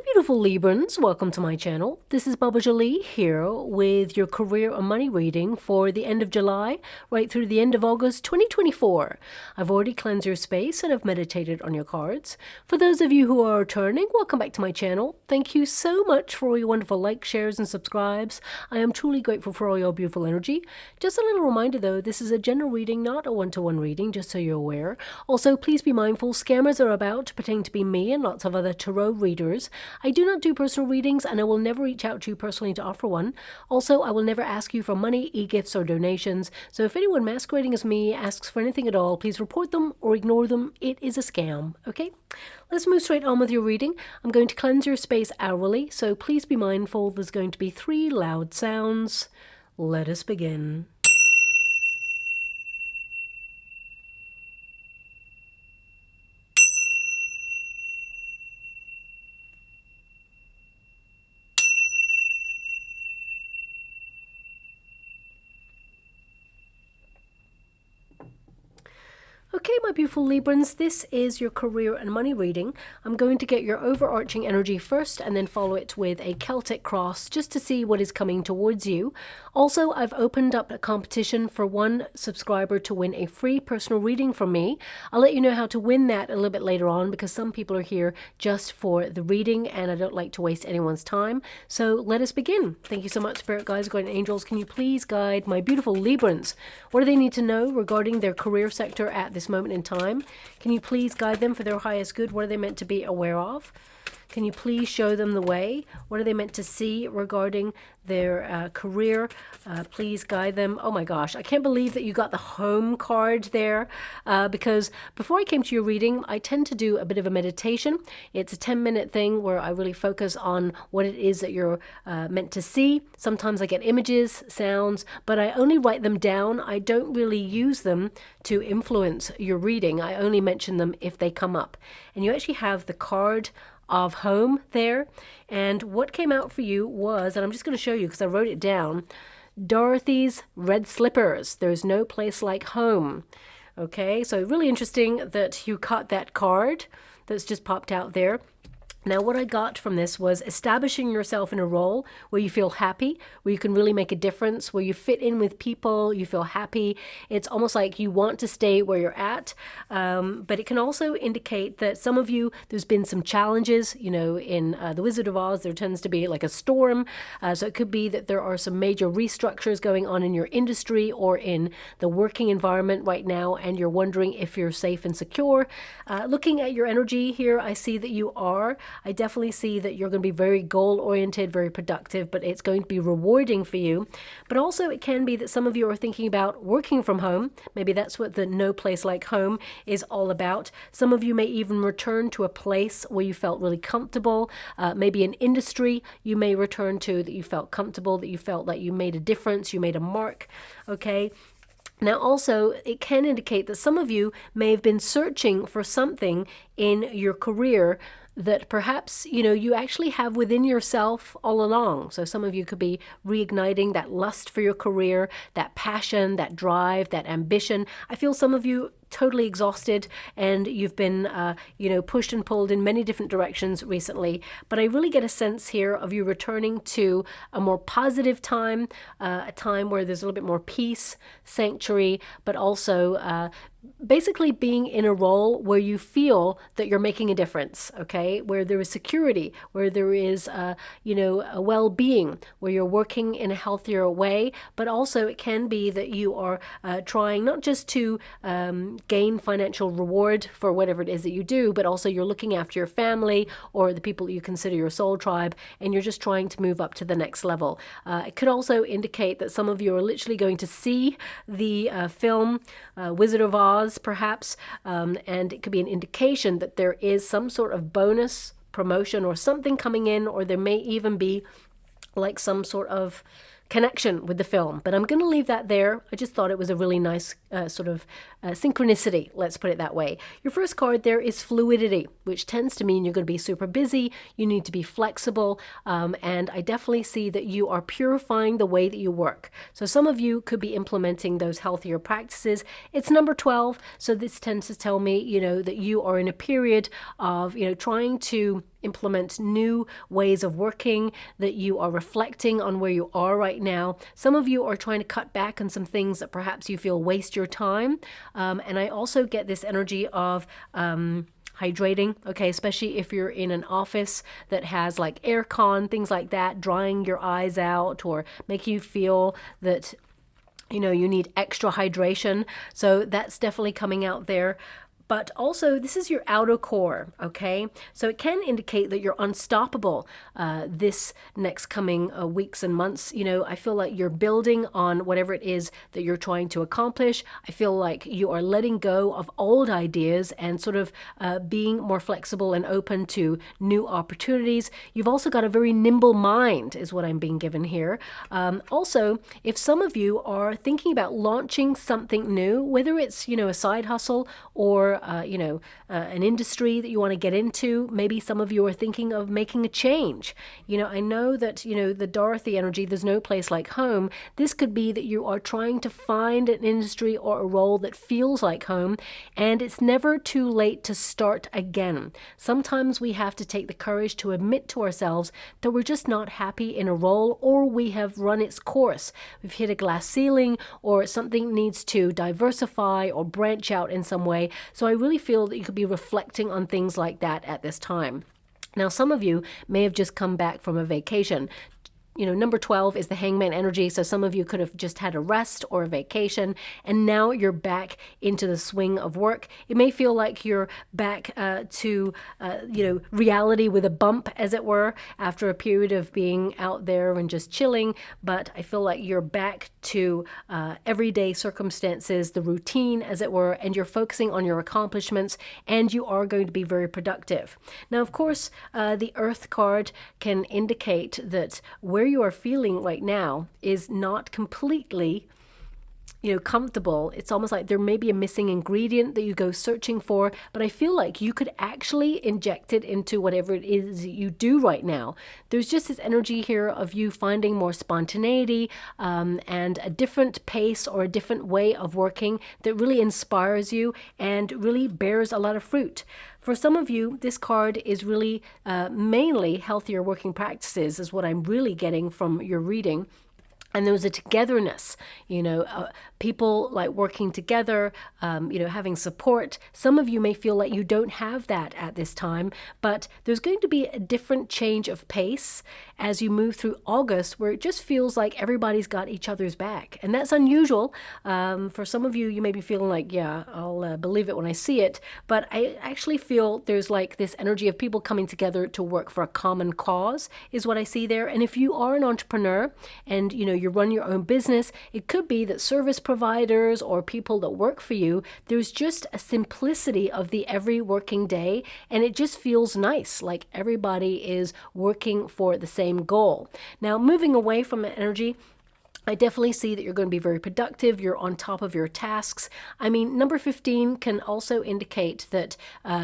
beautiful Librans, welcome to my channel. This is Baba Jolie here with your career and money reading for the end of July right through the end of August 2024. I've already cleansed your space and I've meditated on your cards. For those of you who are returning, welcome back to my channel. Thank you so much for all your wonderful likes, shares and subscribes. I am truly grateful for all your beautiful energy. Just a little reminder though, this is a general reading, not a one-to-one reading, just so you're aware. Also, please be mindful, scammers are about to pretend to be me and lots of other tarot readers. I do not do personal readings and I will never reach out to you personally to offer one. Also, I will never ask you for money, e-gifts or donations. So if anyone masquerading as me asks for anything at all, please report them or ignore them. It is a scam, okay? Let's move straight on with your reading. I'm going to cleanse your space hourly, so please be mindful. There's going to be 3 loud sounds. Let us begin. Okay, my beautiful Librans, this is your career and money reading. I'm going to get your overarching energy first and then follow it with a Celtic cross just to see what is coming towards you. Also, I've opened up a competition for one subscriber to win a free personal reading from me. I'll let you know how to win that a little bit later on because some people are here just for the reading and I don't like to waste anyone's time. So let us begin. Thank you so much, Spirit Guides, Guardian Angels. Can you please guide my beautiful Librans? What do they need to know regarding their career sector at this moment in time? Can you please guide them for their highest good? What are they meant to be aware of? Can you please show them the way? What are they meant to see regarding their career? Please guide them. Oh my gosh, I can't believe that you got the home card there because before I came to your reading, I tend to do a bit of a meditation. It's a 10-minute thing where I really focus on what it is that you're meant to see. Sometimes I get images, sounds, but I only write them down. I don't really use them to influence your reading. I only mention them if they come up. And you actually have the card of home there, and what came out for you was, and I'm just going to show you because I wrote it down, Dorothy's red slippers. There's no place like home. Okay, so really interesting that you caught that card that's just popped out there. Now, what I got from this was establishing yourself in a role where you feel happy, where you can really make a difference, where you fit in with people, you feel happy. It's almost like you want to stay where you're at. But it can also indicate that some of you, there's been some challenges, you know, in the Wizard of Oz, there tends to be like a storm. So it could be that there are some major restructures going on in your industry or in the working environment right now, and you're wondering if you're safe and secure. Looking at your energy here, I see that you are. I definitely see that you're going to be very goal-oriented, very productive, but it's going to be rewarding for you. But also it can be that some of you are thinking about working from home. Maybe that's what the no place like home is all about. Some of you may even return to a place where you felt really comfortable. Maybe an industry you may return to that you felt comfortable, that you felt that you made a difference, you made a mark, okay? Now also, it can indicate that some of you may have been searching for something in your career that perhaps, you know, you actually have within yourself all along. So some of you could be reigniting that lust for your career, that passion, that drive, that ambition. I feel some of you totally exhausted and you've been, you know, pushed and pulled in many different directions recently. But I really get a sense here of you returning to a more positive time, a time where there's a little bit more peace, sanctuary, but also basically being in a role where you feel that you're making a difference, okay? Where there is security, where there is, you know, a well-being, where you're working in a healthier way, but also it can be that you are trying not just to gain financial reward for whatever it is that you do, but also you're looking after your family or the people you consider your soul tribe, and you're just trying to move up to the next level. It could also indicate that some of you are literally going to see the film Wizard of Oz, perhaps, and it could be an indication that there is some sort of bonus, promotion, or something coming in, or there may even be like some sort of connection with the film, but I'm going to leave that there. I just thought it was a really nice sort of synchronicity, let's put it that way. Your first card there is fluidity, which tends to mean you're going to be super busy, you need to be flexible, and I definitely see that you are purifying the way that you work. So some of you could be implementing those healthier practices. It's number 12, so this tends to tell me, you know, that you are in a period of, you know, trying to implement new ways of working, that you are reflecting on where you are right now. Some of you are trying to cut back on some things that perhaps you feel waste your time. And I also get this energy of hydrating, okay, especially if you're in an office that has like aircon, things like that, drying your eyes out or making you feel that, you know, you need extra hydration. So that's definitely coming out there. But also, this is your outer core, okay? So it can indicate that you're unstoppable this next coming weeks and months. You know, I feel like you're building on whatever it is that you're trying to accomplish. I feel like you are letting go of old ideas and sort of being more flexible and open to new opportunities. You've also got a very nimble mind, is what I'm being given here. Also, if some of you are thinking about launching something new, whether it's, you know, a side hustle or an industry that you want to get into. Maybe some of you are thinking of making a change. You know, I know that, you know, the Dorothy energy, there's no place like home. This could be that you are trying to find an industry or a role that feels like home, and it's never too late to start again. Sometimes we have to take the courage to admit to ourselves that we're just not happy in a role, or we have run its course. We've hit a glass ceiling, or something needs to diversify or branch out in some way. So I really feel that you could be reflecting on things like that at this time. Now, some of you may have just come back from a vacation. You know, number 12 is the Hangman energy. So some of you could have just had a rest or a vacation, and now you're back into the swing of work. It may feel like you're back to reality with a bump, as it were, after a period of being out there and just chilling. But I feel like you're back to everyday circumstances, the routine, as it were, and you're focusing on your accomplishments, and you are going to be very productive. Now, of course, the Earth card can indicate that where you are feeling right now is not completely, you know, comfortable. It's almost like there may be a missing ingredient that you go searching for, but I feel like you could actually inject it into whatever it is you do right now. There's just this energy here of you finding more spontaneity and a different pace or a different way of working that really inspires you and really bears a lot of fruit. For some of you, this card is really mainly healthier working practices is what I'm really getting from your reading. And there's a togetherness, you know, people like working together, having support. Some of you may feel like you don't have that at this time, but there's going to be a different change of pace as you move through August, where it just feels like everybody's got each other's back. And that's unusual. For some of you, you may be feeling like, yeah, I'll believe it when I see it. But I actually feel there's like this energy of people coming together to work for a common cause is what I see there. And if you are an entrepreneur and, you know, you run your own business, it could be that service providers or people that work for you, there's just a simplicity of the every working day, and it just feels nice, like everybody is working for the same goal. Now, moving away from energy, I definitely see that you're going to be very productive. You're on top of your tasks. I mean, number 15 can also indicate that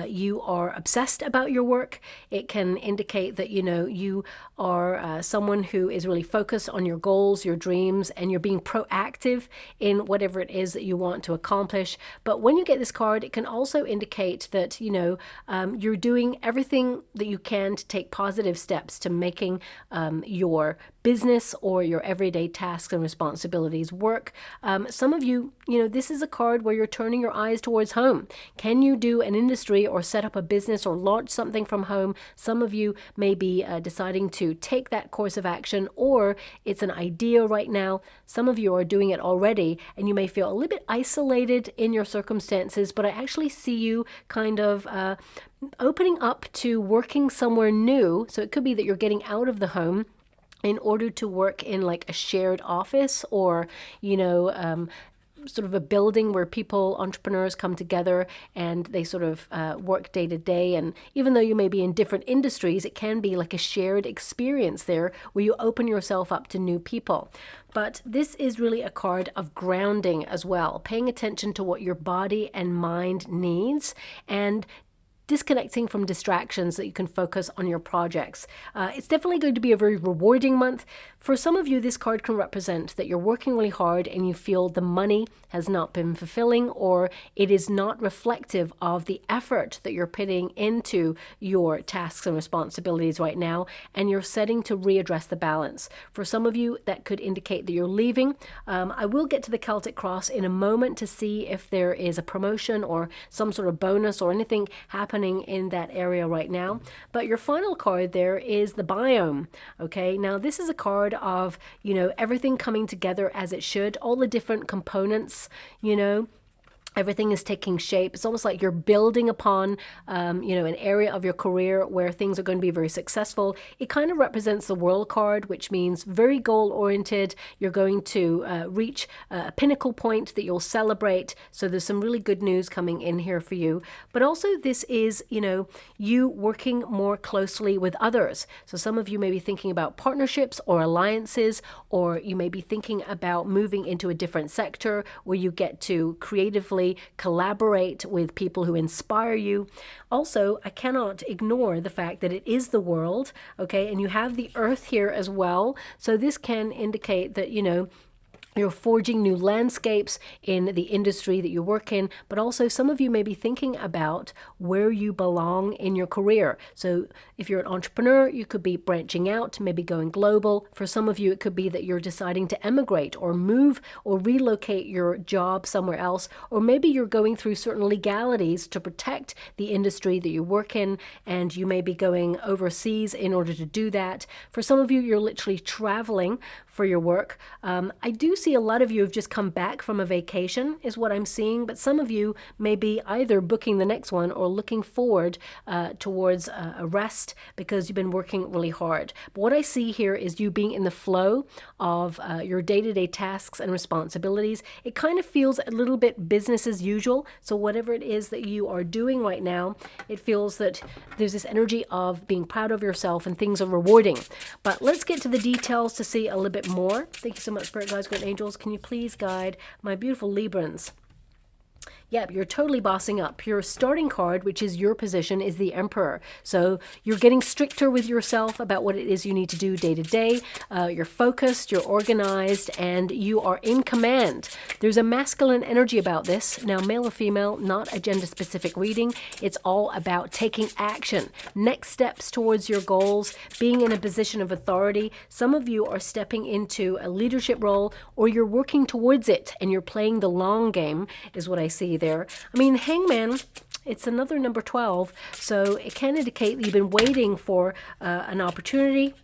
you are obsessed about your work. It can indicate that, you know, you are someone who is really focused on your goals, your dreams, and you're being proactive in whatever it is that you want to accomplish. But when you get this card, it can also indicate that, you know, you're doing everything that you can to take positive steps to making your business or your everyday tasks and responsibilities work. Some of you, you know, this is a card where you're turning your eyes towards home. Can you do an industry or set up a business or launch something from home? Some of you may be deciding to take that course of action, or it's an idea right now. Some of you are doing it already, and you may feel a little bit isolated in your circumstances, but I actually see you kind of opening up to working somewhere new. So it could be that you're getting out of the home in order to work in like a shared office, or, you know, sort of a building where people, entrepreneurs come together and they sort of work day to day. And even though you may be in different industries, it can be like a shared experience there where you open yourself up to new people. But this is really a card of grounding as well, paying attention to what your body and mind needs and disconnecting from distractions so that you can focus on your projects. It's definitely going to be a very rewarding month. For some of you, this card can represent that you're working really hard and you feel the money has not been fulfilling, or it is not reflective of the effort that you're putting into your tasks and responsibilities right now, and you're setting to readdress the balance. For some of you, that could indicate that you're leaving. I will get to the Celtic Cross in a moment to see if there is a promotion or some sort of bonus or anything happening in that area right now. But your final card there is the biome. Okay, now this is a card of, you know, everything coming together as it should, all the different components, you know, everything is taking shape. It's almost like you're building upon, you know, an area of your career where things are going to be very successful. It kind of represents the World card, which means very goal-oriented. You're going to reach a pinnacle point that you'll celebrate. So there's some really good news coming in here for you. But also this is, you know, you working more closely with others. So some of you may be thinking about partnerships or alliances, or you may be thinking about moving into a different sector where you get to creatively collaborate with people who inspire you. Also, I cannot ignore the fact that it is the world, okay, and you have the earth here as well. So this can indicate that, you know, you're forging new landscapes in the industry that you work in, but also some of you may be thinking about where you belong in your career. So if you're an entrepreneur, you could be branching out, maybe going global. For some of you, it could be that you're deciding to emigrate or move or relocate your job somewhere else, or maybe you're going through certain legalities to protect the industry that you work in, and you may be going overseas in order to do that. For some of you, you're literally traveling for your work. I do see a lot of you have just come back from a vacation is what I'm seeing, but some of you may be either booking the next one or looking forward towards a rest because you've been working really hard. But what I see here is you being in the flow of your day-to-day tasks and responsibilities. It kind of feels a little bit business as usual. So whatever it is that you are doing right now, it feels that there's this energy of being proud of yourself and things are rewarding. But let's get to the details to see a little bit more. Thank you so much, Spirit Guides, Great Angels. Can you please guide my beautiful Librans? Yep, you're totally bossing up. Your starting card, which is your position, is the Emperor. So you're getting stricter with yourself about what it is you need to do day to day. You're focused, you're organized, and you are in command. There's a masculine energy about this. Now, male or female, not a gender-specific reading. It's all about taking action. Next steps towards your goals, being in a position of authority. Some of you are stepping into a leadership role, or you're working towards it, and you're playing the long game, is what I see there. I mean, Hangman, it's another number 12, so it can indicate that you've been waiting for an opportunity.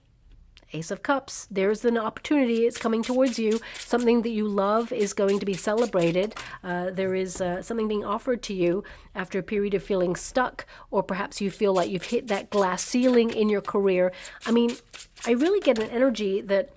Ace of Cups, there's an opportunity. It's coming towards you. Something that you love is going to be celebrated. There is something being offered to you after a period of feeling stuck, or perhaps you feel like you've hit that glass ceiling in your career. I mean, I really get an energy that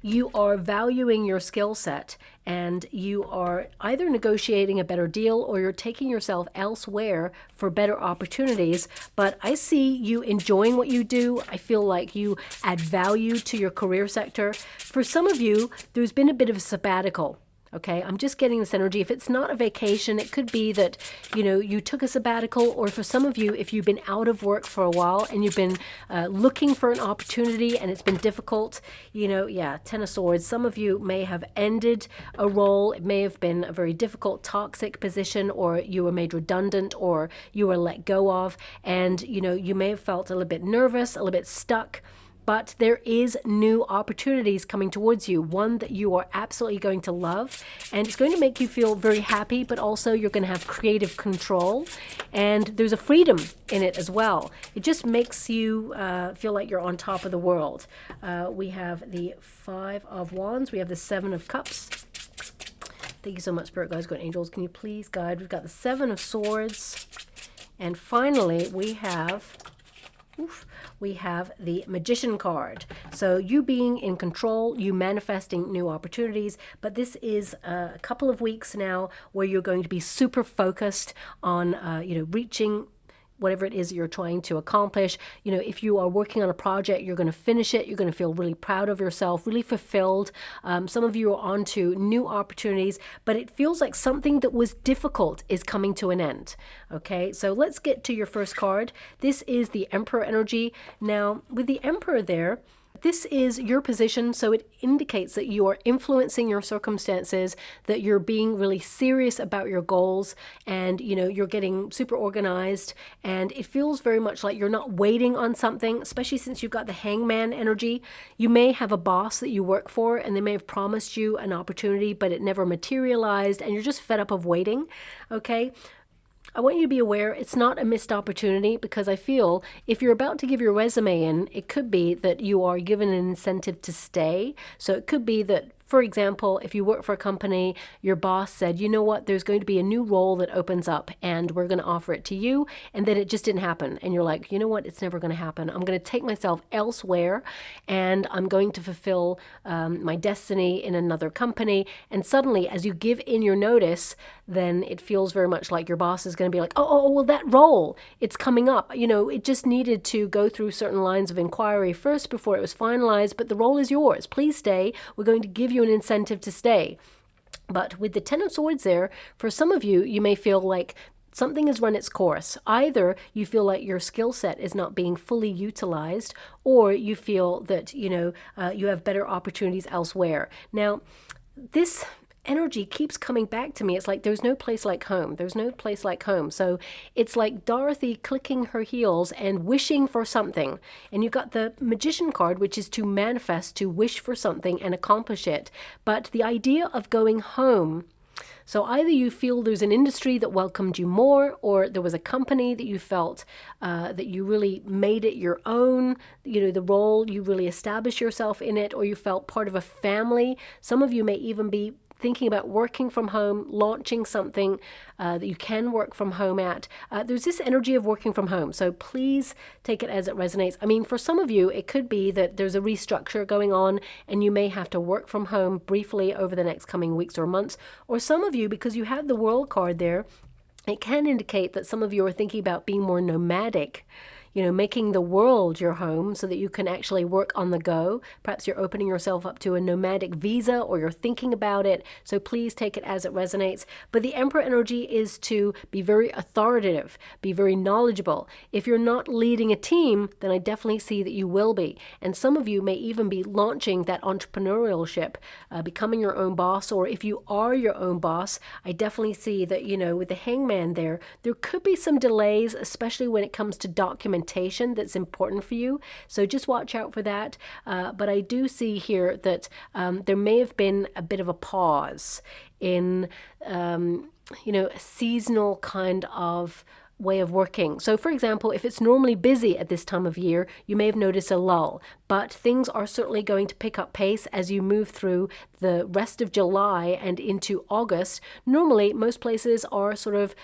you are valuing your skill set and you are either negotiating a better deal or you're taking yourself elsewhere for better opportunities. But I see you enjoying what you do. I feel like you add value to your career sector. For some of you, there's been a bit of a sabbatical. Okay, I'm just getting this energy. If it's not a vacation, it could be that, you know, you took a sabbatical, or for some of you, if you've been out of work for a while and you've been looking for an opportunity and it's been difficult, you know, yeah, Ten of Swords. Some of you may have ended a role. It may have been a very difficult, toxic position, or you were made redundant, or you were let go of, and, you know, you may have felt a little bit nervous, a little bit stuck. But there is new opportunities coming towards you, one that you are absolutely going to love, and it's going to make you feel very happy, but also you're going to have creative control, and there's a freedom in it as well. It just makes you feel like you're on top of the world. We have the Five of Wands. We have the Seven of Cups. Thank you so much, Spirit Guides, Good Angels. Can you please guide? We've got the Seven of Swords. And finally, we have... we have the Magician card. So you being in control, you manifesting new opportunities, but this is a couple of weeks now where you're going to be super focused on, reaching whatever it is you're trying to accomplish. If you are working on a project, you're going to finish it. You're going to feel really proud of yourself, really fulfilled. Some of you are on to new opportunities, but it feels like something that was difficult is coming to an end. Okay, so let's get to your first card. This is the Emperor energy. Now, with the Emperor there, this is your position, so it indicates that you are influencing your circumstances, that you're being really serious about your goals, and you're getting super organized, and it feels very much like you're not waiting on something, especially since you've got the Hangman energy. You may have a boss that you work for, and they may have promised you an opportunity, but it never materialized, and you're just fed up of waiting, okay? I want you to be aware it's not a missed opportunity, because I feel if you're about to give your resume in, it could be that you are given an incentive to stay. So it could be that, for example, if you work for a company, your boss said, you know what, there's going to be a new role that opens up and we're going to offer it to you. And then it just didn't happen. And you're like, you know what, it's never going to happen. I'm going to take myself elsewhere and I'm going to fulfill my destiny in another company. And suddenly, as you give in your notice, then it feels very much like your boss is going to be like, well, that role, it's coming up. It just needed to go through certain lines of inquiry first before it was finalized, but the role is yours. Please stay. We're going to give you an incentive to stay. But with the Ten of Swords there, for some of you, you may feel like something has run its course. Either you feel like your skill set is not being fully utilized, or you feel that, you have better opportunities elsewhere. Now, this energy keeps coming back to me. It's like there's no place like home. There's no place like home. So it's like Dorothy clicking her heels and wishing for something. And you've got the Magician card, which is to manifest, to wish for something and accomplish it. But the idea of going home, so either you feel there's an industry that welcomed you more, or there was a company that you felt that you really made it your own, the role, you really established yourself in it, or you felt part of a family. Some of you may even be thinking about working from home, launching something that you can work from home at. There's this energy of working from home, so please take it as it resonates. I mean, for some of you, it could be that there's a restructure going on and you may have to work from home briefly over the next coming weeks or months. Or some of you, because you have the World card there, it can indicate that some of you are thinking about being more nomadic, making the world your home so that you can actually work on the go. Perhaps you're opening yourself up to a nomadic visa, or you're thinking about it. So please take it as it resonates. But the Emperor energy is to be very authoritative, be very knowledgeable. If you're not leading a team, then I definitely see that you will be. And some of you may even be launching that entrepreneurship, becoming your own boss. Or if you are your own boss, I definitely see that, with the Hangman there could be some delays, especially when it comes to documentation that's important for you. So just watch out for that. But I do see here that there may have been a bit of a pause in, a seasonal kind of way of working. So for example, if it's normally busy at this time of year, you may have noticed a lull, but things are certainly going to pick up pace as you move through the rest of July and into August. Normally, most places are sort of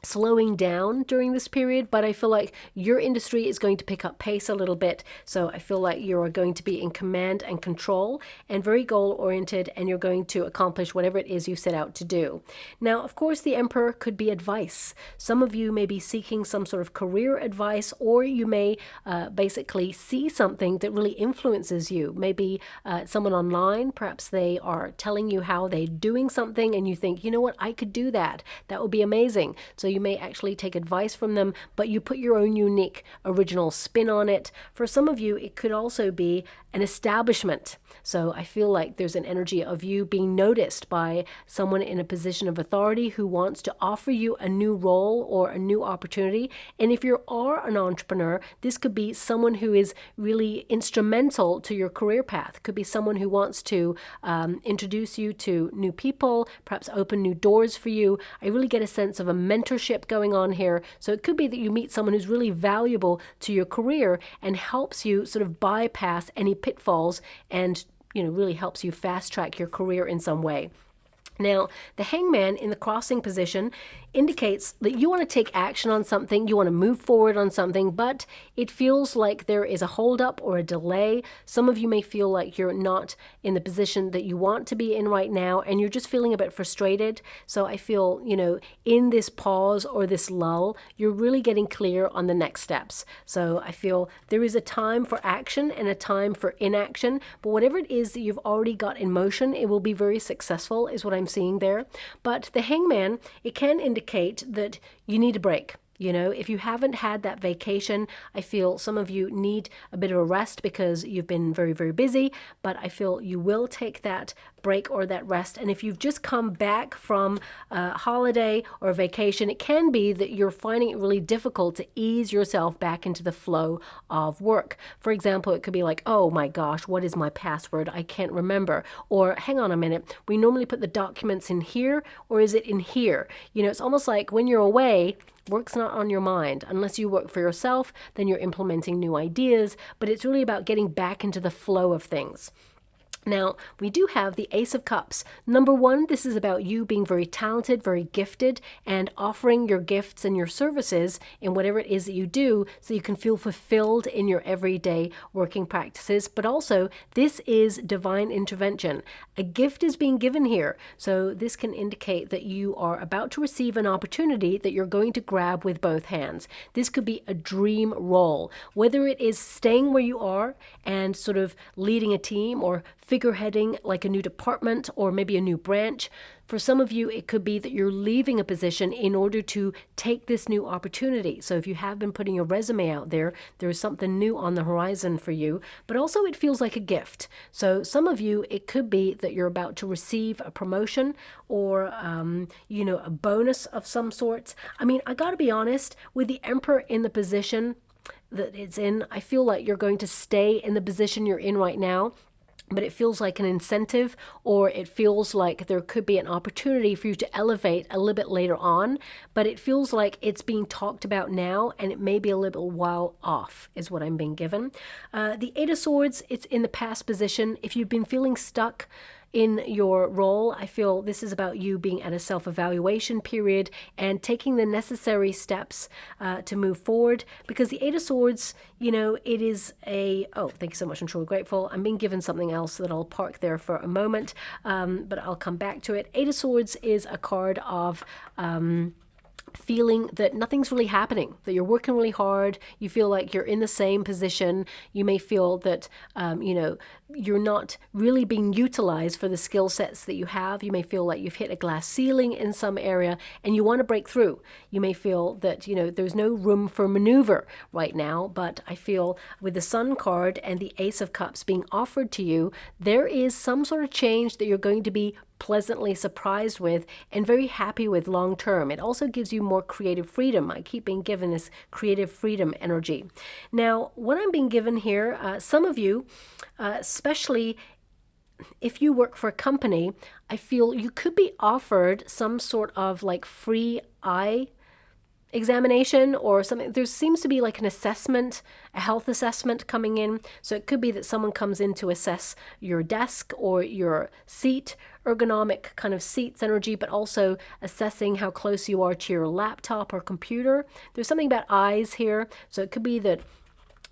slowing down during this period, but I feel like your industry is going to pick up pace a little bit. So I feel like you are going to be in command and control and very goal oriented, and you're going to accomplish whatever it is you set out to do. Now, of course, the Emperor could be advice. Some of you may be seeking some sort of career advice, or you may basically see something that really influences you. Maybe someone online, perhaps they are telling you how they're doing something and you think, you know what, I could do that. That would be amazing. So you may actually take advice from them, but you put your own unique original spin on it. For some of you, it could also be an establishment. So I feel like there's an energy of you being noticed by someone in a position of authority who wants to offer you a new role or a new opportunity. And if you are an entrepreneur, this could be someone who is really instrumental to your career path. Could be someone who wants to introduce you to new people, perhaps open new doors for you. I really get a sense of a mentorship going on here. So it could be that you meet someone who's really valuable to your career and helps you sort of bypass any pitfalls and really helps you fast track your career in some way. Now, the hangman in the crossing position indicates that you want to take action on something, you want to move forward on something, but it feels like there is a holdup or a delay. Some of you may feel like you're not in the position that you want to be in right now, and you're just feeling a bit frustrated. So I feel, in this pause or this lull, you're really getting clear on the next steps. So I feel there is a time for action and a time for inaction, but whatever it is that you've already got in motion, it will be very successful, is what I'm seeing there. But the hangman, it can indicate that you need a break. If you haven't had that vacation, I feel some of you need a bit of a rest because you've been very, very busy, but I feel you will take that break or that rest. And if you've just come back from a holiday or a vacation, it can be that you're finding it really difficult to ease yourself back into the flow of work. For example, it could be like, oh my gosh, what is my password? I can't remember. Or hang on a minute, we normally put the documents in here, or is it in here? It's almost like when you're away, work's not on your mind. Unless you work for yourself, then you're implementing new ideas, but it's really about getting back into the flow of things. Now, we do have the Ace of Cups. Number one, this is about you being very talented, very gifted, and offering your gifts and your services in whatever it is that you do so you can feel fulfilled in your everyday working practices. But also, this is divine intervention. A gift is being given here. So this can indicate that you are about to receive an opportunity that you're going to grab with both hands. This could be a dream role, whether it is staying where you are and sort of leading a team or figureheading like a new department or maybe a new branch. For some of you, it could be that you're leaving a position in order to take this new opportunity. So if you have been putting your resume out there, there's something new on the horizon for you, but also it feels like a gift. So some of you, it could be that you're about to receive a promotion or, a bonus of some sorts. I mean, I gotta be honest, with the Emperor in the position that it's in, I feel like you're going to stay in the position you're in right now. But it feels like an incentive, or it feels like there could be an opportunity for you to elevate a little bit later on, but it feels like it's being talked about now and it may be a little while off, is what I'm being given. The Eight of Swords, it's in the past position. If you've been feeling stuck in your role, I feel this is about you being at a self-evaluation period and taking the necessary steps to move forward, because the Eight of Swords, it is thank you so much, I'm truly grateful. I'm being given something else that I'll park there for a moment, but I'll come back to it. Eight of Swords is a card of feeling that nothing's really happening, that you're working really hard, you feel like you're in the same position, you may feel that, you're not really being utilized for the skill sets that you have. You may feel like you've hit a glass ceiling in some area and you want to break through. You may feel that, there's no room for maneuver right now, but I feel with the Sun card and the Ace of Cups being offered to you, there is some sort of change that you're going to be pleasantly surprised with and very happy with long term. It also gives you more creative freedom. I keep being given this creative freedom energy. Now, what I'm being given here, some of you, especially if you work for a company, I feel you could be offered some sort of like free eye examination or something. There seems to be like an assessment, a health assessment coming in. So it could be that someone comes in to assess your desk or your seat, ergonomic kind of seats energy, but also assessing how close you are to your laptop or computer. There's something about eyes here. So it could be that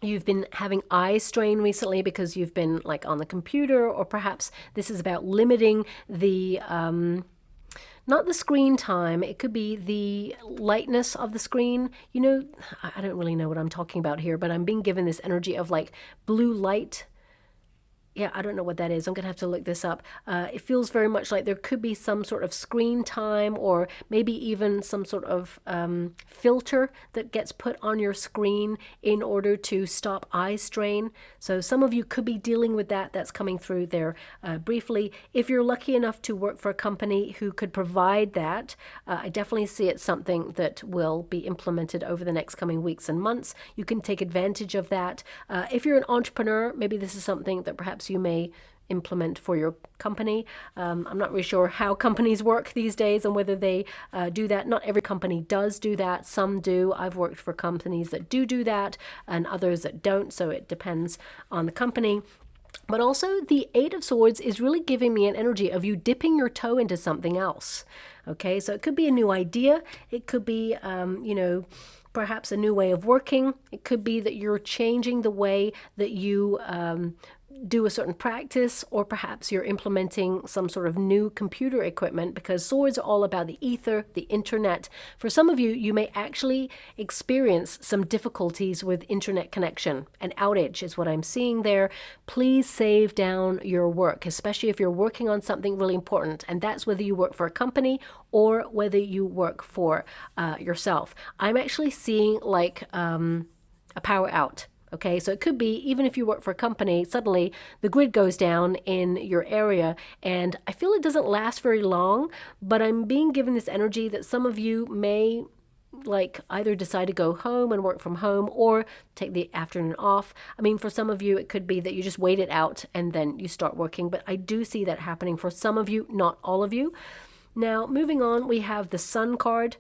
you've been having eye strain recently because you've been like on the computer, or perhaps this is about limiting the not the screen time, it could be the lightness of the screen. I don't really know what I'm talking about here, but I'm being given this energy of like blue light. Yeah, I don't know what that is. I'm going to have to look this up. It feels very much like there could be some sort of screen time, or maybe even some sort of filter that gets put on your screen in order to stop eye strain. So some of you could be dealing with that. That's coming through there briefly. If you're lucky enough to work for a company who could provide that, I definitely see it something that will be implemented over the next coming weeks and months. You can take advantage of that. If you're an entrepreneur, maybe this is something that perhaps you may implement for your company. I'm not really sure how companies work these days and whether they do that. Not every company does do that. Some do. I've worked for companies that do that and others that don't. So it depends on the company. But also the Eight of Swords is really giving me an energy of you dipping your toe into something else. Okay, so it could be a new idea. It could be, you know, perhaps a new way of working. It could be that you're changing the way that you do a certain practice, or perhaps you're implementing some sort of new computer equipment, because swords are all about the ether, the internet. For some of you, you may actually experience some difficulties with internet connection. An outage is what I'm seeing there. Please save down your work, especially if you're working on something really important, and that's whether you work for a company or whether you work for yourself. I'm actually seeing like a power out. Okay, so it could be, even if you work for a company, suddenly the grid goes down in your area, and I feel it doesn't last very long, but I'm being given this energy that some of you may like either decide to go home and work from home or take the afternoon off. I mean, for some of you, it could be that you just wait it out and then you start working, but I do see that happening for some of you, not all of you. Now, moving on, we have the Sun card.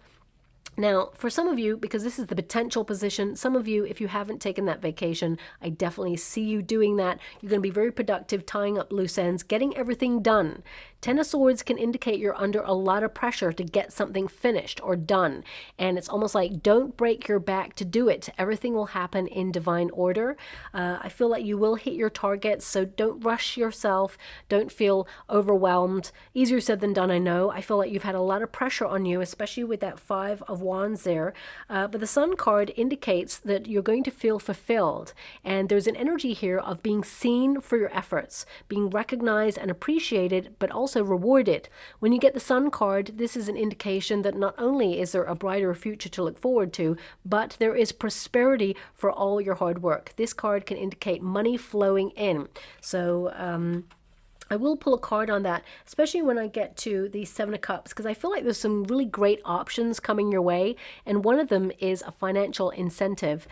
Now, for some of you, because this is the potential position, some of you, if you haven't taken that vacation, I definitely see you doing that. You're going to be very productive, tying up loose ends, getting everything done. Ten of Swords can indicate you're under a lot of pressure to get something finished or done. And it's almost like, don't break your back to do it. Everything will happen in divine order. I feel like you will hit your targets, so don't rush yourself. Don't feel overwhelmed. Easier said than done, I know. I feel like you've had a lot of pressure on you, especially with that Five of Wands there. But the Sun card indicates that you're going to feel fulfilled. And there's an energy here of being seen for your efforts, being recognized and appreciated, but also rewarded. When you get the Sun card, this is an indication that not only is there a brighter future to look forward to, but there is prosperity for all your hard work. This card can indicate money flowing in. So, I will pull a card on that, especially when I get to the Seven of Cups, because I feel like there's some really great options coming your way, and one of them is a financial incentive.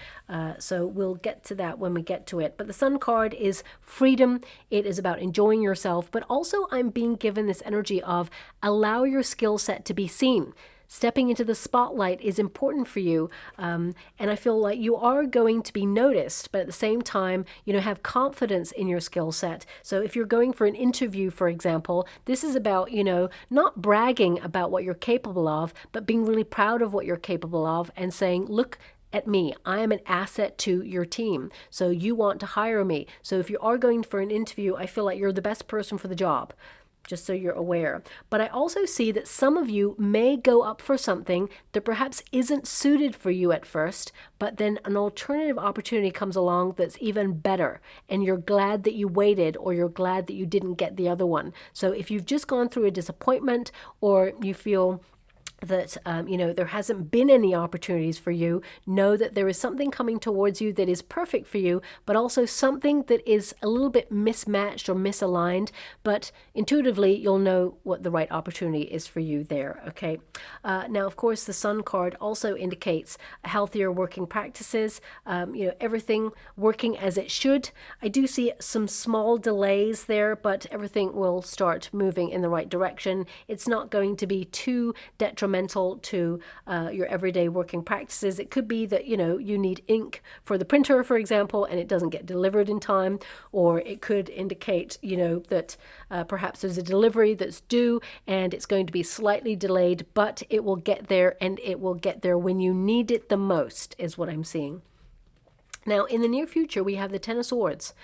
So we'll get to that when we get to it. But the Sun card is freedom. It is about enjoying yourself, but also I'm being given this energy of allow your skill set to be seen. Stepping into the spotlight is important for you, and I feel like you are going to be noticed, but at the same time, you know, have confidence in your skill set. So if you're going for an interview, for example, this is about, you know, not bragging about what you're capable of, but being really proud of what you're capable of and saying, look at me, I am an asset to your team, so you want to hire me. So if you are going for an interview, I feel like you're the best person for the job, just so you're aware. But I also see that some of you may go up for something that perhaps isn't suited for you at first, but then an alternative opportunity comes along that's even better, and you're glad that you waited, or you're glad that you didn't get the other one. So if you've just gone through a disappointment, or you feel that you know, there hasn't been any opportunities for you, know that there is something coming towards you that is perfect for you, but also something that is a little bit mismatched or misaligned, but intuitively you'll know what the right opportunity is for you there. Okay, now of course the Sun card also indicates healthier working practices, you know, everything working as it should. I do see some small delays there, but everything will start moving in the right direction. It's not going to be too detrimental to your everyday working practices. It could be that, you know, you need ink for the printer, for example, and it doesn't get delivered in time, or it could indicate, you know, that perhaps there's a delivery that's due and it's going to be slightly delayed, but it will get there, and it will get there when you need it the most, is what I'm seeing. Now, in the near future, we have the Ten of Swords.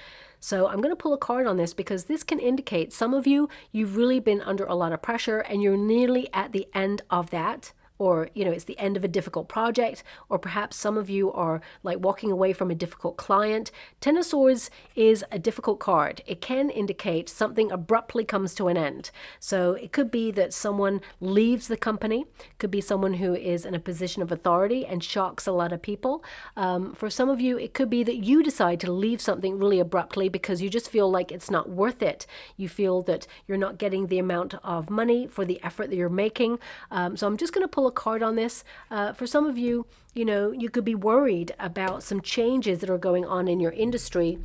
So I'm going to pull a card on this because this can indicate some of you, you've really been under a lot of pressure and you're nearly at the end of that. Or, you know, it's the end of a difficult project, or perhaps some of you are like walking away from a difficult client. Ten of Swords is a difficult card. It can indicate something abruptly comes to an end. So it could be that someone leaves the company, could be someone who is in a position of authority and shocks a lot of people. For some of you, it could be that you decide to leave something really abruptly because you just feel like it's not worth it. You feel that you're not getting the amount of money for the effort that you're making. So I'm just going to pull a card on this. For some of you, you know, you could be worried about some changes that are going on in your industry.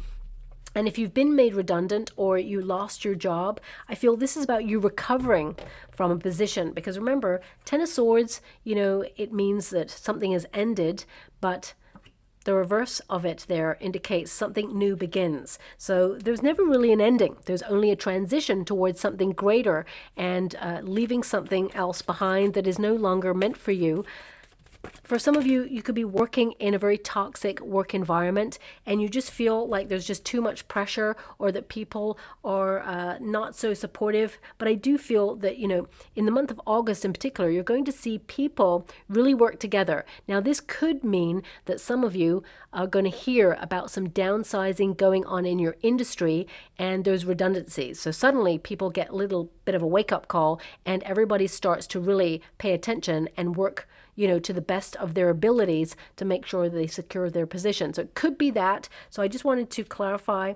And if you've been made redundant or you lost your job, I feel this is about you recovering from a position. Because remember, Ten of Swords, you know, it means that something has ended, but the reverse of it there indicates something new begins. So there's never really an ending. There's only a transition towards something greater and leaving something else behind that is no longer meant for you. For some of you, you could be working in a very toxic work environment and you just feel like there's just too much pressure, or that people are not so supportive. But I do feel that, you know, in the month of August in particular, you're going to see people really work together. Now, this could mean that some of you are going to hear about some downsizing going on in your industry and those redundancies. So suddenly people get a little bit of a wake-up call and everybody starts to really pay attention and work, you know, to the best of their abilities to make sure they secure their position. So it could be that. So I just wanted to clarify.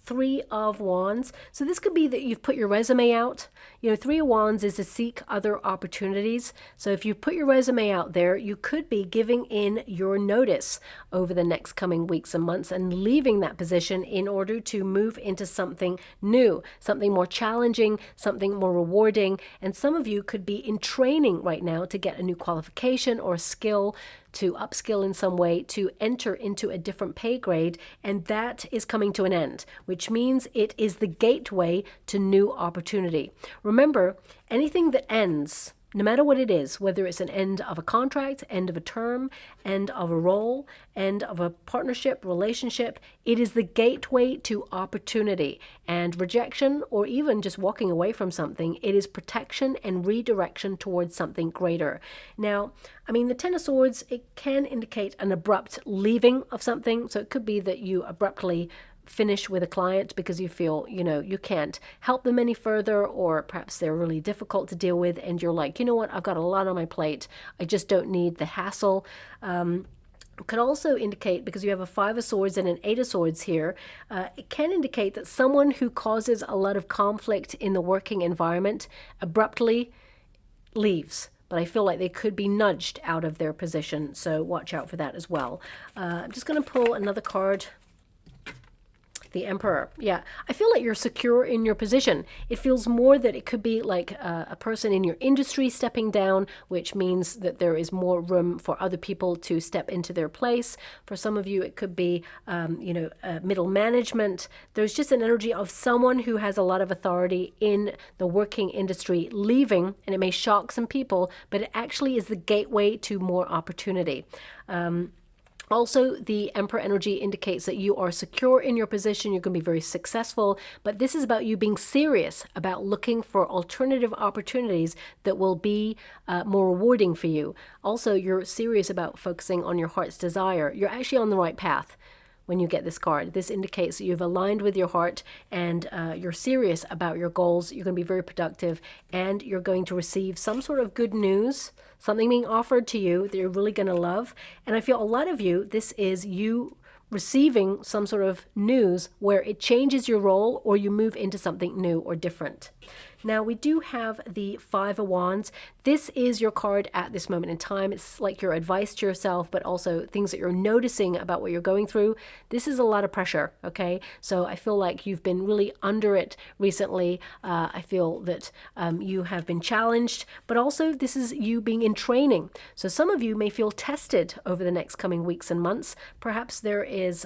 Three of Wands. So this could be that you've put your resume out. You know, Three of Wands is to seek other opportunities. So if you put your resume out there, you could be giving in your notice over the next coming weeks and months and leaving that position in order to move into something new, something more challenging, something more rewarding. And some of you could be in training right now to get a new qualification or skill, to upskill in some way, to enter into a different pay grade, and that is coming to an end, which means it is the gateway to new opportunity. Remember, anything that ends, no matter what it is, whether it's an end of a contract, end of a term, end of a role, end of a partnership, relationship, it is the gateway to opportunity. And rejection, or even just walking away from something, it is protection and redirection towards something greater. Now, I mean, the Ten of Swords, it can indicate an abrupt leaving of something. So it could be that you abruptly finish with a client because you feel, you know, you can't help them any further, or perhaps they're really difficult to deal with and you're like, you know what, I've got a lot on my plate. I just don't need the hassle. It could also indicate, because you have a Five of Swords and an Eight of Swords here, it can indicate that someone who causes a lot of conflict in the working environment abruptly leaves. But I feel like they could be nudged out of their position. So watch out for that as well. I'm just going to pull another card. The Emperor. Yeah, I feel like you're secure in your position. It feels more that it could be like a person in your industry stepping down, which means that there is more room for other people to step into their place. For some of you, it could be, middle management. There's just an energy of someone who has a lot of authority in the working industry leaving, and it may shock some people, but it actually is the gateway to more opportunity. Also, the Emperor energy indicates that you are secure in your position. You're going to be very successful, but this is about you being serious about looking for alternative opportunities that will be more rewarding for you. Also, you're serious about focusing on your heart's desire. You're actually on the right path. When you get this card, this indicates that you've aligned with your heart and you're serious about your goals. You're going to be very productive, and you're going to receive some sort of good news, something being offered to you that you're really going to love. And I feel a lot of you, this is you receiving some sort of news where it changes your role or you move into something new or different. Now, we do have the Five of Wands. This is your card at this moment in time. It's like your advice to yourself, but also things that you're noticing about what you're going through. This is a lot of pressure, okay? So I feel like you've been really under it recently. I feel that you have been challenged, but also this is you being in training. So some of you may feel tested over the next coming weeks and months. Perhaps there is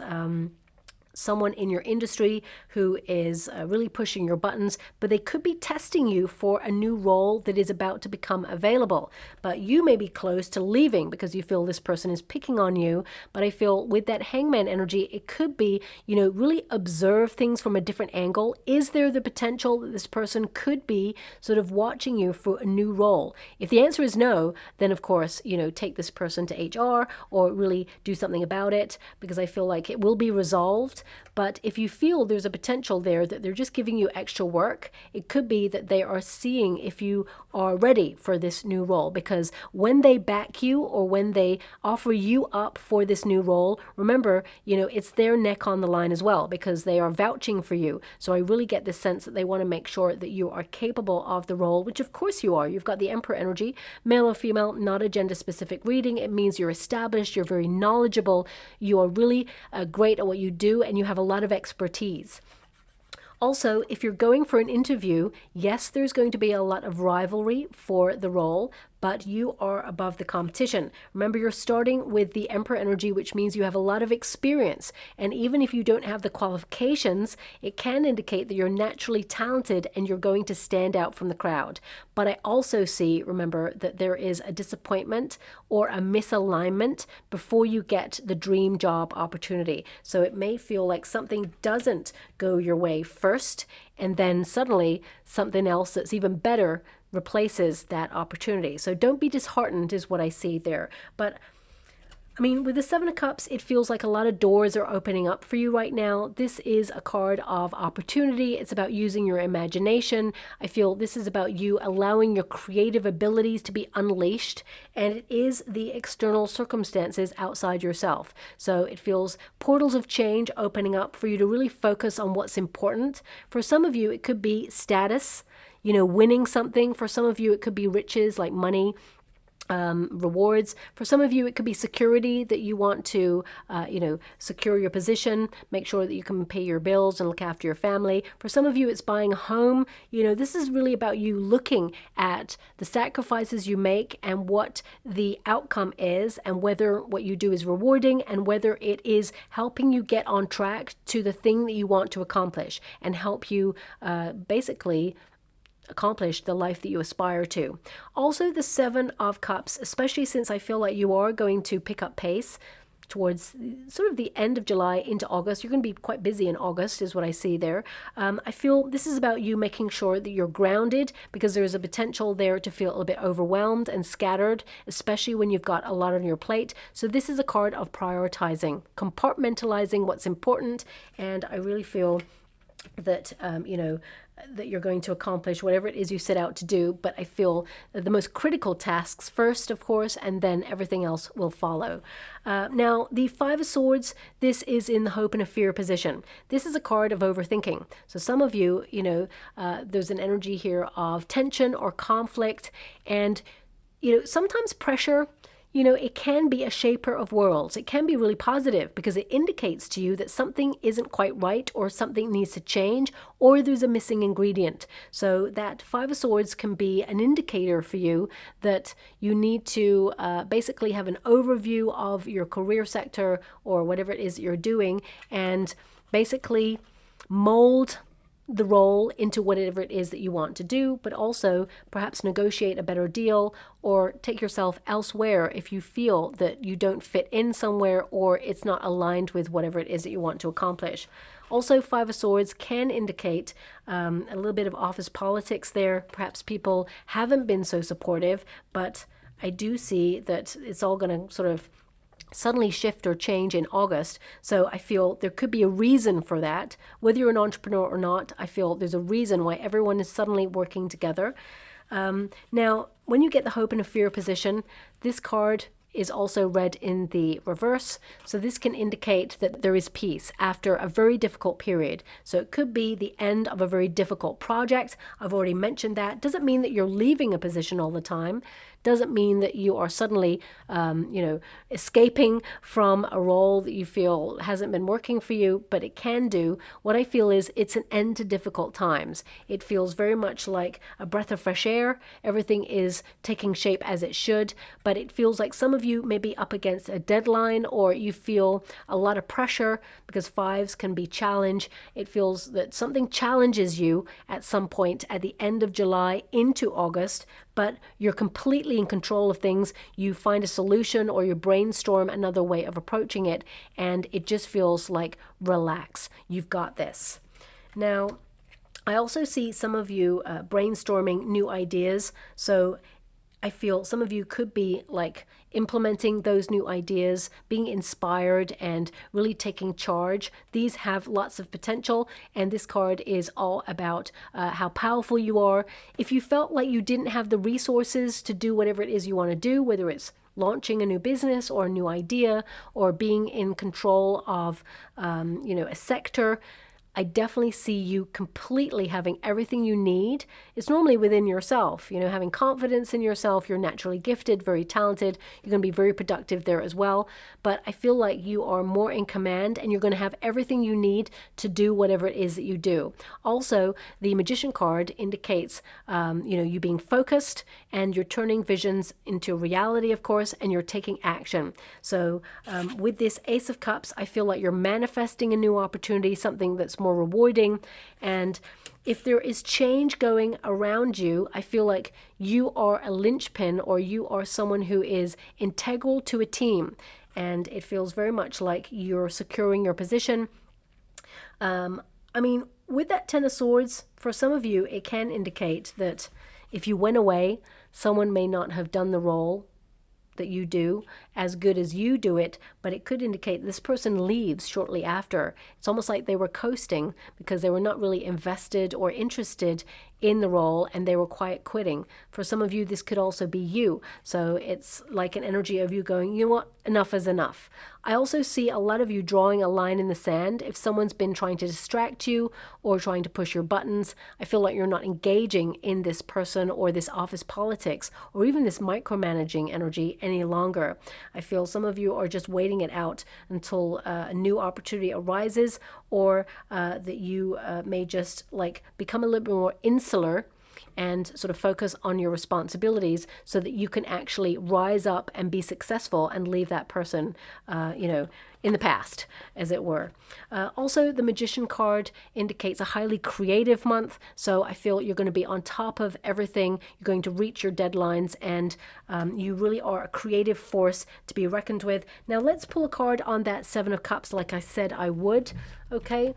someone in your industry who is really pushing your buttons, but they could be testing you for a new role that is about to become available. But you may be close to leaving because you feel this person is picking on you. But I feel with that Hangman energy, it could be, really observe things from a different angle. Is there the potential that this person could be sort of watching you for a new role? If the answer is no, then of course, take this person to HR or really do something about it, because I feel like it will be resolved. But if you feel there's a potential there that they're just giving you extra work, it could be that they are seeing if you are ready for this new role. Because when they back you or when they offer you up for this new role, remember, it's their neck on the line as well, because they are vouching for you. So I really get this sense that they want to make sure that you are capable of the role, which of course you are. You've got the Emperor energy, male or female, not a gender specific reading. It means you're established, you're very knowledgeable, you are really great at what you do, and you have a lot of expertise. Also, if you're going for an interview, yes, there's going to be a lot of rivalry for the role, but you are above the competition. Remember, you're starting with the Emperor energy, which means you have a lot of experience. And even if you don't have the qualifications, it can indicate that you're naturally talented and you're going to stand out from the crowd. But I also see, remember, that there is a disappointment or a misalignment before you get the dream job opportunity. So it may feel like something doesn't go your way first, and then suddenly something else that's even better replaces that opportunity. So don't be disheartened is what I see there. But I mean, with the Seven of Cups, it feels like a lot of doors are opening up for you right now. This is a card of opportunity. It's about using your imagination. I feel this is about you allowing your creative abilities to be unleashed, and it is the external circumstances outside yourself. So it feels portals of change opening up for you to really focus on what's important. For some of you, it could be status, winning something. For some of you, it could be riches like money, rewards. For some of you, it could be security, that you want to, secure your position, make sure that you can pay your bills and look after your family. For some of you, it's buying a home. This is really about you looking at the sacrifices you make and what the outcome is, and whether what you do is rewarding and whether it is helping you get on track to the thing that you want to accomplish and help you basically accomplish the life that you aspire to. Also, the Seven of Cups, especially since I feel like you are going to pick up pace towards sort of the end of July into August. You're going to be quite busy in August is what I see there. I feel this is about you making sure that you're grounded, because there's a potential there to feel a little bit overwhelmed and scattered, especially when you've got a lot on your plate. So this is a card of prioritizing, compartmentalizing what's important, and I really feel that that you're going to accomplish whatever it is you set out to do. But I feel the most critical tasks first, of course, and then everything else will follow. Now, the Five of Swords, this is in the hope and a fear position. This is a card of overthinking. So some of you, there's an energy here of tension or conflict, and sometimes pressure. It can be a shaper of worlds. It can be really positive because it indicates to you that something isn't quite right, or something needs to change, or there's a missing ingredient. So that Five of Swords can be an indicator for you that you need to basically have an overview of your career sector or whatever it is that you're doing, and basically mold the role into whatever it is that you want to do, but also perhaps negotiate a better deal or take yourself elsewhere if you feel that you don't fit in somewhere or it's not aligned with whatever it is that you want to accomplish. Also, Five of Swords can indicate a little bit of office politics there. Perhaps people haven't been so supportive, but I do see that it's all going to sort of suddenly shift or change in August. So I feel there could be a reason for that. Whether you're an entrepreneur or not, I feel there's a reason why everyone is suddenly working together. Now, when you get the hope and a fear position, this card is also read in the reverse. So this can indicate that there is peace after a very difficult period. So it could be the end of a very difficult project. I've already mentioned that. Doesn't mean that you're leaving a position all the time. Doesn't mean that you are suddenly, escaping from a role that you feel hasn't been working for you, but it can do. What I feel is it's an end to difficult times. It feels very much like a breath of fresh air. Everything is taking shape as it should, but it feels like some of you may be up against a deadline, or you feel a lot of pressure because fives can be challenge. It feels that something challenges you at some point at the end of July into August, but you're completely in control of things. You find a solution or you brainstorm another way of approaching it, and it just feels like relax. You've got this. Now, I also see some of you brainstorming new ideas. So I feel some of you could be like implementing those new ideas, being inspired and really taking charge. These have lots of potential, and this card is all about how powerful you are. If you felt like you didn't have the resources to do whatever it is you want to do, whether it's launching a new business or a new idea or being in control of, a sector, I definitely see you completely having everything you need. It's normally within yourself, you know, having confidence in yourself. You're naturally gifted, very talented. You're going to be very productive there as well. But I feel like you are more in command and you're going to have everything you need to do whatever it is that you do. Also, the Magician card indicates, you being focused and you're turning visions into reality, of course, and you're taking action. So with this Ace of Cups, I feel like you're manifesting a new opportunity, something that's more rewarding. And if there is change going around you, I feel like you are a linchpin, or you are someone who is integral to a team. And it feels very much like you're securing your position. With that Ten of Swords, for some of you, it can indicate that if you went away, someone may not have done the role that you do as good as you do it, but it could indicate this person leaves shortly after. It's almost like they were coasting because they were not really invested or interested in the role, and they were quiet quitting. For some of you, this could also be you. So it's like an energy of you going, you know what, enough is enough. I also see a lot of you drawing a line in the sand. If someone's been trying to distract you or trying to push your buttons, I feel like you're not engaging in this person or this office politics or even this micromanaging energy any longer. I feel some of you are just waiting it out until a new opportunity arises, or that you may just like become a little bit more insular and sort of focus on your responsibilities so that you can actually rise up and be successful and leave that person, in the past, as it were. Also, the Magician card indicates a highly creative month. So I feel you're going to be on top of everything. You're going to reach your deadlines, and you really are a creative force to be reckoned with. Now let's pull a card on that Seven of Cups like I said I would. Okay.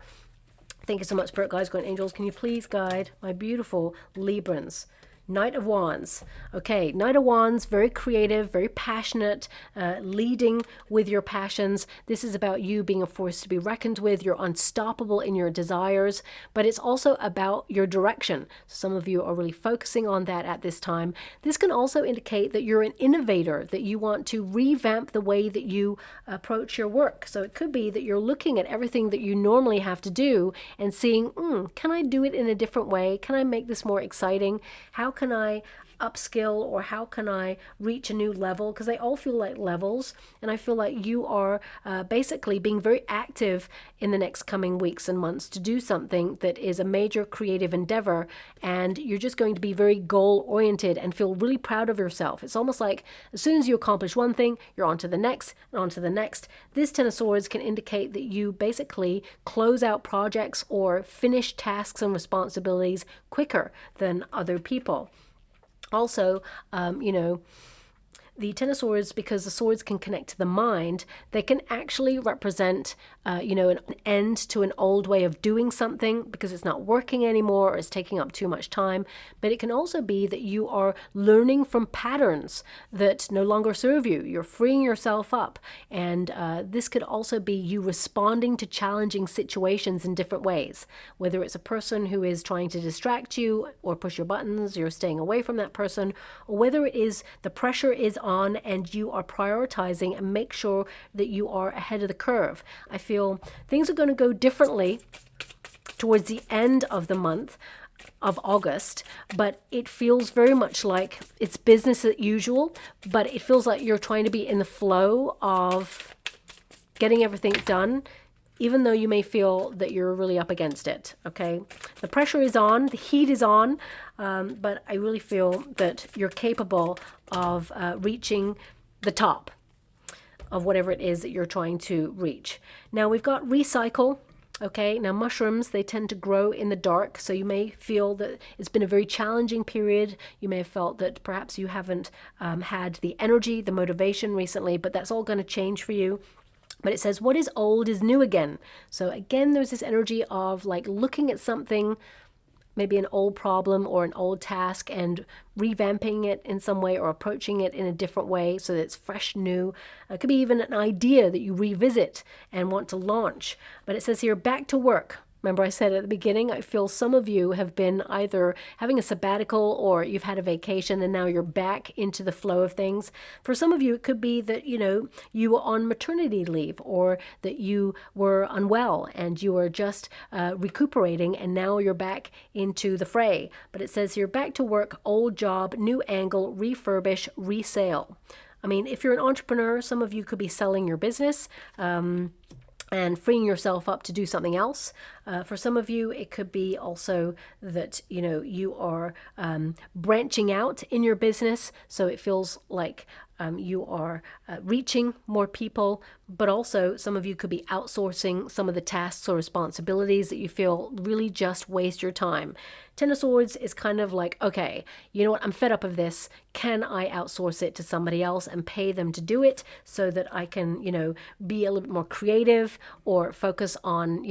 Thank you so much, Spirit Guides, Guardian Angels. Can you please guide my beautiful Librans? Knight of Wands. Okay, Knight of Wands, very creative, very passionate, leading with your passions. This is about you being a force to be reckoned with. You're unstoppable in your desires, but it's also about your direction. Some of you are really focusing on that at this time. This can also indicate that you're an innovator, that you want to revamp the way that you approach your work. So it could be that you're looking at everything that you normally have to do and seeing, can I do it in a different way? Can I make this more exciting? How can I upskill, or how can I reach a new level? Because they all feel like levels, and I feel like you are basically being very active in the next coming weeks and months to do something that is a major creative endeavor, and you're just going to be very goal oriented and feel really proud of yourself. It's almost like as soon as you accomplish one thing, you're on to the next and on to the next. This Ten of Swords can indicate that you basically close out projects or finish tasks and responsibilities quicker than other people. Also, the Ten of Swords, because the swords can connect to the mind, they can actually represent, an end to an old way of doing something because it's not working anymore or it's taking up too much time. But it can also be that you are learning from patterns that no longer serve you. You're freeing yourself up. And this could also be you responding to challenging situations in different ways. Whether it's a person who is trying to distract you or push your buttons, you're staying away from that person, or whether it is the pressure is on and you are prioritizing and make sure that you are ahead of the curve. I feel things are going to go differently towards the end of the month of August, but it feels very much like it's business as usual, but it feels like you're trying to be in the flow of getting everything done, even though you may feel that you're really up against it, okay? The pressure is on, the heat is on, but I really feel that you're capable of reaching the top of whatever it is that you're trying to reach. Now we've got recycle. Okay, now mushrooms, they tend to grow in the dark, so you may feel that it's been a very challenging period. You may have felt that perhaps you haven't had the energy, the motivation recently, but that's all going to change for you. But it says, what is old is new again. So again, there's this energy of like looking at something, maybe an old problem or an old task, and revamping it in some way or approaching it in a different way so that it's fresh, new. It could be even an idea that you revisit and want to launch. But it says here, back to work. Remember I said at the beginning, I feel some of you have been either having a sabbatical or you've had a vacation and now you're back into the flow of things. For some of you, it could be that, you were on maternity leave or that you were unwell and you were just recuperating and now you're back into the fray. But it says here, back to work, old job, new angle, refurbish, resale. I mean, if you're an entrepreneur, some of you could be selling your business, and freeing yourself up to do something else. For some of you, it could be also that, you are branching out in your business. So it feels like you are reaching more people, but also some of you could be outsourcing some of the tasks or responsibilities that you feel really just waste your time. Ten of Swords is kind of like, okay, you know what, I'm fed up of this. Can I outsource it to somebody else and pay them to do it so that I can, be a little bit more creative or focus on,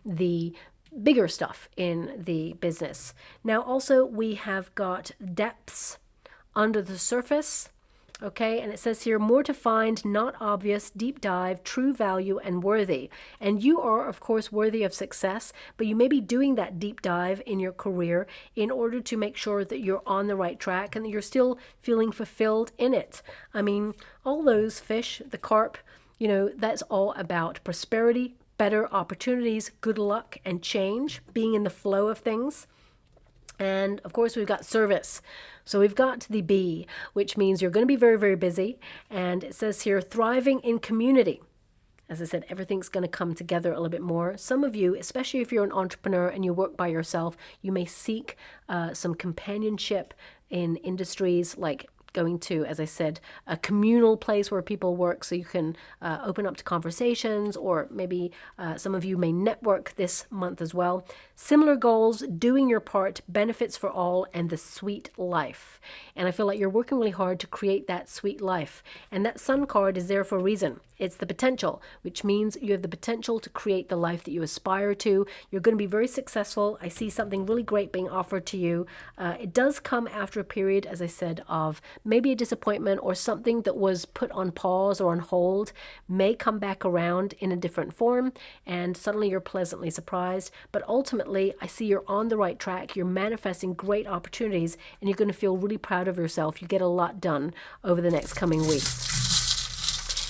the bigger stuff in the business. Now, also we have got depths under the surface. Okay, and it says here, more to find, not obvious, deep dive, true value, and worthy. And you are, of course, worthy of success, but you may be doing that deep dive in your career in order to make sure that you're on the right track and that you're still feeling fulfilled in it. I mean, all those fish, the carp, that's all about prosperity, better opportunities, good luck, and change, being in the flow of things. And of course, we've got service. So we've got the B, which means you're going to be very, very busy. And it says here, thriving in community. As I said, everything's going to come together a little bit more. Some of you, especially if you're an entrepreneur and you work by yourself, you may seek some companionship in industries like going to, as I said, a communal place where people work so you can open up to conversations, or maybe some of you may network this month as well. Similar goals, doing your part, benefits for all, and the sweet life. And I feel like you're working really hard to create that sweet life. And that Sun card is there for a reason. It's the potential, which means you have the potential to create the life that you aspire to. You're going to be very successful. I see something really great being offered to you. It does come after a period, as I said, of maybe a disappointment or something that was put on pause or on hold may come back around in a different form, and suddenly you're pleasantly surprised. But ultimately, I see you're on the right track. You're manifesting great opportunities, and you're going to feel really proud of yourself. You get a lot done over the next coming weeks.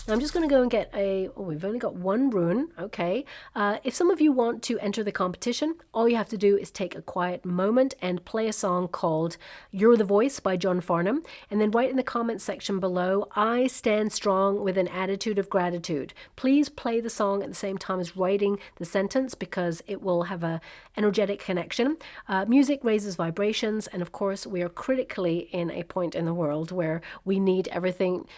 Now I'm just going to go and get we've only got one rune, okay. If some of you want to enter the competition, all you have to do is take a quiet moment and play a song called You're the Voice by John Farnham, and then write in the comments section below, I stand strong with an attitude of gratitude. Please play the song at the same time as writing the sentence because it will have a energetic connection. Music raises vibrations, and of course we are critically in a point in the world where we need everything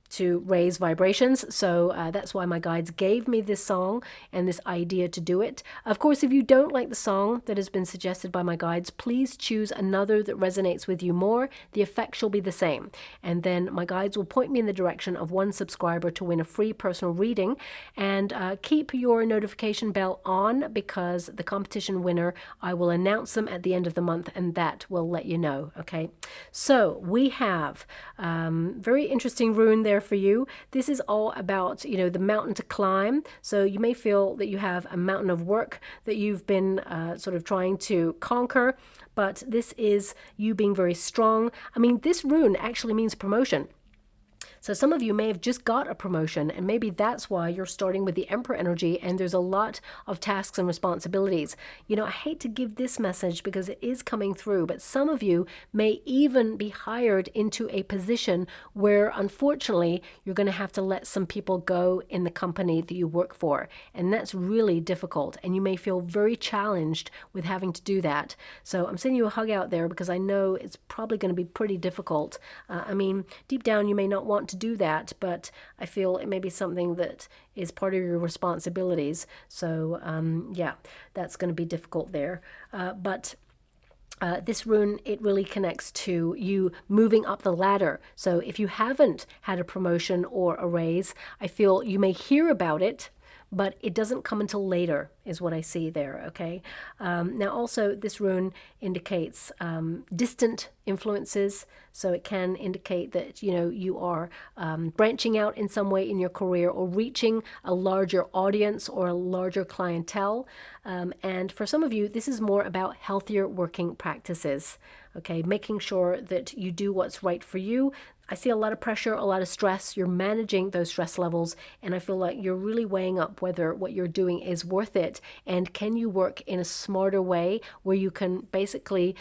to raise vibrations. So that's why my guides gave me this song and this idea to do it. Of course, if you don't like the song that has been suggested by my guides, please choose another that resonates with you more. The effect shall be the same. And then my guides will point me in the direction of one subscriber to win a free personal reading. And keep your notification bell on because the competition winner, I will announce them at the end of the month and that will let you know. Okay. So we have very interesting rune there for you. This is all about, the mountain to climb. So you may feel that you have a mountain of work that you've been sort of trying to conquer, but this is you being very strong. I mean, this rune actually means promotion. So some of you may have just got a promotion, and maybe that's why you're starting with the Emperor energy and there's a lot of tasks and responsibilities. I hate to give this message because it is coming through, but some of you may even be hired into a position where unfortunately you're going to have to let some people go in the company that you work for. And that's really difficult, and you may feel very challenged with having to do that. So I'm sending you a hug out there because I know it's probably going to be pretty difficult. I mean, deep down you may not want to do that, but I feel it may be something that is part of your responsibilities. So yeah, that's going to be difficult there. But this rune, it really connects to you moving up the ladder. So if you haven't had a promotion or a raise, I feel you may hear about it, but it doesn't come until later is what I see there, okay? Now also this rune indicates distant influences, so it can indicate that, you know, you are branching out in some way in your career or reaching a larger audience or a larger clientele. And for some of you, this is more about healthier working practices, okay? Making sure that you do what's right for you. I see a lot of pressure, a lot of stress. You're managing those stress levels, and I feel like you're really weighing up whether what you're doing is worth it, and can you work in a smarter way where you can basically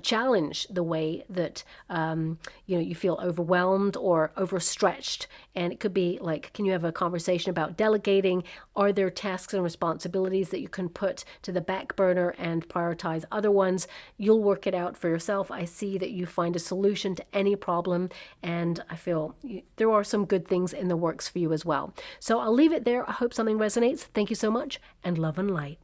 challenge the way that you know, you feel overwhelmed or overstretched. And it could be like, can you have a conversation about delegating? Are there tasks and responsibilities that you can put to the back burner and prioritize other ones? You'll work it out for yourself. I see that you find a solution to any problem, and I feel there are some good things in the works for you as well. So I'll leave it there. I hope something resonates. Thank you so much, and love and light.